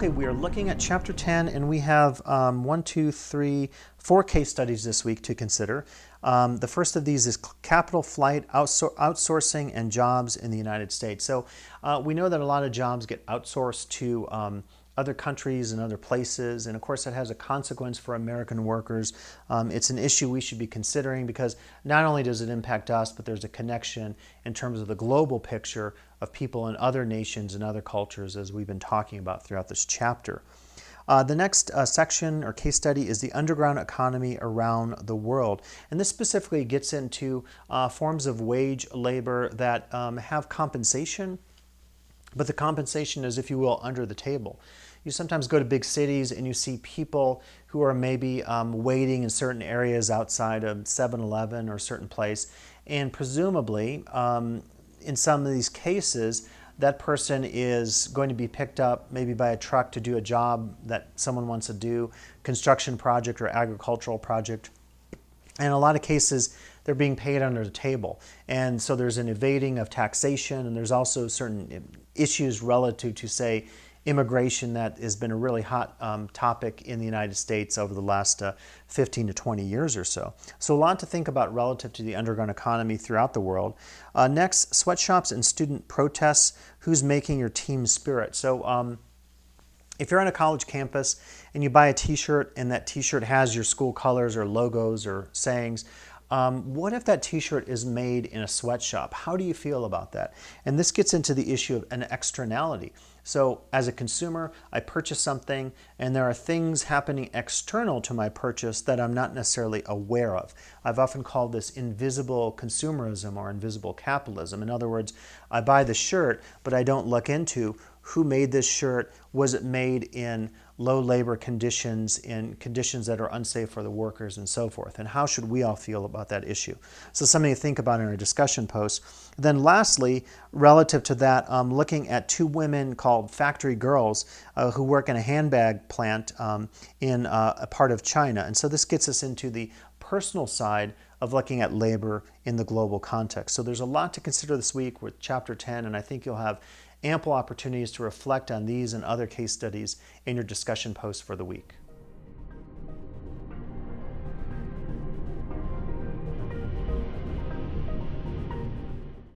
Okay, we are looking at Chapter 10, and we have 4 case studies this week to consider. The first of these is capital flight, outsourcing, and jobs in the United States. So we know that a lot of jobs get outsourced to other countries and other places, and of course that has a consequence for American workers. It's an issue we should be considering because not only does it impact us, but there's a connection in terms of the global picture of people in other nations and other cultures, as we've been talking about throughout this chapter. The next section or case study is the underground economy around the world. And this specifically gets into forms of wage labor that have compensation, but the compensation is, if you will, under the table. You sometimes go to big cities and you see people who are maybe waiting in certain areas outside of 7-Eleven or a certain place, and presumably in some of these cases, that person is going to be picked up maybe by a truck to do a job that someone wants to do, construction project or agricultural project. And in a lot of cases, they're being paid under the table. And so there's an evading of taxation, and there's also certain issues relative to, say, immigration that has been a really hot topic in the United States over the last 15 to 20 years or so. So a lot to think about relative to the underground economy throughout the world. Next, sweatshops and student protests. Who's making your team spirit? So if you're on a college campus and you buy a t-shirt and that t-shirt has your school colors or logos or sayings, what if that t-shirt is made in a sweatshop? How do you feel about that? And this gets into the issue of an externality. So as a consumer, I purchase something and there are things happening external to my purchase that I'm not necessarily aware of. I've often called this invisible consumerism or invisible capitalism. In other words, I buy the shirt, but I don't look into who made this shirt. Was it made in low labor conditions, in conditions that are unsafe for the workers, and so forth? And how should we all feel about that issue? So something to think about in our discussion post. Then lastly, relative to that, looking at 2 women called factory girls who work in a handbag plant in a part of China. And so this gets us into the personal side of looking at labor in the global context. So there's a lot to consider this week with Chapter 10, and I think you'll have ample opportunities to reflect on these and other case studies in your discussion posts for the week.